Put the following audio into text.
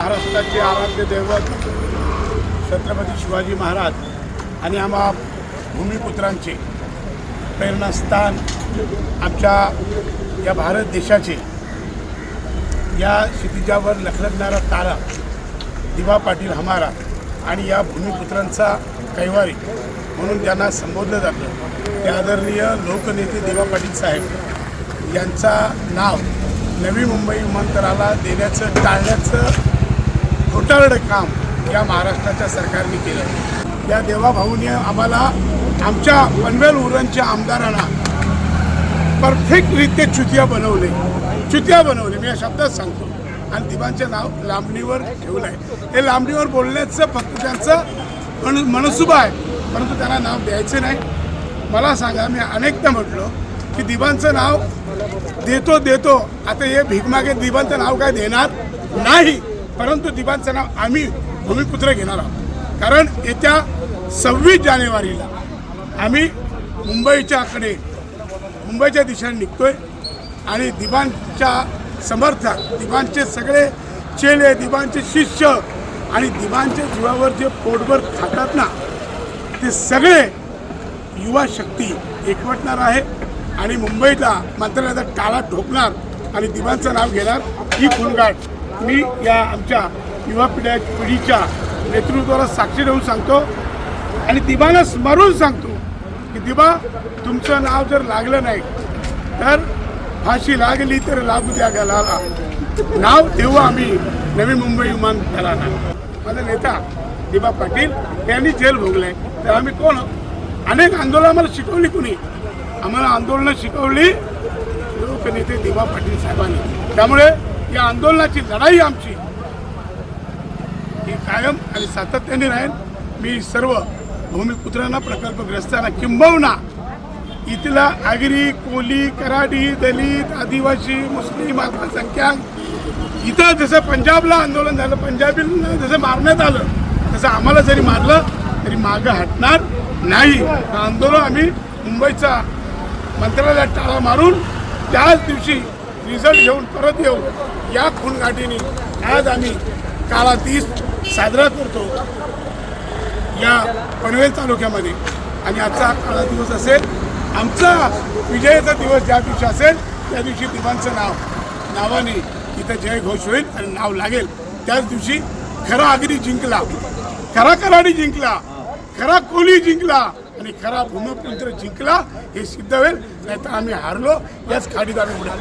महाराष्ट्राचे आराध्य दैवत छत्रपती शिवाजी महाराज आणि आम्हा भूमिपुत्रांचे प्रेरणास्थान आमच्या या भारत देशाचे या क्षितिजावर लखलखणारा तारा दिवा पाटील हमारा आणि या भूमिपुत्रांचा कैवारी म्हणून त्यांना संबोधलं जातं ते आदरणीय लोकनेते दिवा पाटील साहेब यांचा नाव नवी मुंबई विमानतळाला देण्याचं टाळण्याचं घोटाळं काम या महाराष्ट्राच्या सरकारने केलं। या देवाभाऊने आम्हाला आमच्या पनवेल उरणच्या आमदारांना परफेक्टरित्या चुतिया बनवले मी या शब्दात सांगतो आणि दिवांचं नाव लांबणीवर ठेवलं आहे। हे लांबणीवर बोलण्याचं फक्त त्यांचं मनसुबा आहे, परंतु त्यांना नाव द्यायचं नाही। मला सांगा, मी अनेकदा म्हटलो की दिवांचं नाव देतो आता हे भीकमागे दिवांचं नाव काय देणार नाही, परंतु दिवांचं नाव आम्ही भूमिपुत्र घेणार आहोत। कारण येत्या 26 जानेवारीला आम्ही मुंबईच्या दिशेने निघतोय आणि दिवांच्या समर्थक, दिवांचे सगळे चेले, दिवांचे शिष्य आणि दिवांच्या जीवावर जे पोटभर खातात ना, ते सगळे युवा शक्ती एकवटणार आहे आणि मुंबईला मंत्रालयाचा टाळा ठोकणार आणि दिवांचं नाव घेणार। ही खुणगाठ मी या आमच्या युवा पिढीच्या नेतृत्वाला साक्षी देऊन सांगतो आणि दिवाला स्मरून सांगतो की दिवा, तुमचं नाव जर लागलं नाही तर फाशी लागली तर लागू द्या गलाला, नाव देऊ आम्ही नवी मुंबई विमानतळाला। माझा नेता दिवा पाटील यांनी जेल भोगले, तर आम्ही कोण? अनेक आंदोलनं आम्हाला शिकवली, कुणी आम्हाला आंदोलनं शिकवली? लोकनेते दिवा पाटील साहेबांनी। त्यामुळे या आंदोलनाची लढाई आमची ही कायम आणि सातत्याने राहील। मी सर्व भूमिपुत्रांना, प्रकल्पग्रस्तांना, किंबहुना इथला आगरी, कोली, कराडी, दलित, आदिवासी, मुस्लिम, अल्पसंख्याक, इथं जसं पंजाबला आंदोलन झालं, पंजाबींना जसं मारण्यात आलं, तसं आम्हाला जरी मारलं तरी मागं हटणार नाही। आंदोलन आम्ही मुंबईचा मंत्रालयात टाळा मारून त्याच दिवशी रिझल्ट घेऊन परत येऊ, या खूणगाठीने आज आम्ही काळा दिस साजरा करतो या पनवेल तालुक्यामध्ये। आणि आजचा काळा दिवस असेल, आमचा विजयाचा दिवस ज्या दिवशी असेल त्या दिवशी दिवांचं नावाने इथं जयघोष होईल आणि नाव लागेल। त्याच दिवशी खरा आगरी जिंकला, खरा कराडी जिंकला, खरा कोली जिंकला आणि खरा भूमिपुत्र जिंकला हे सिद्ध होईल। नाही तर आम्ही हारलो, याच खाडीत आम्ही उडा।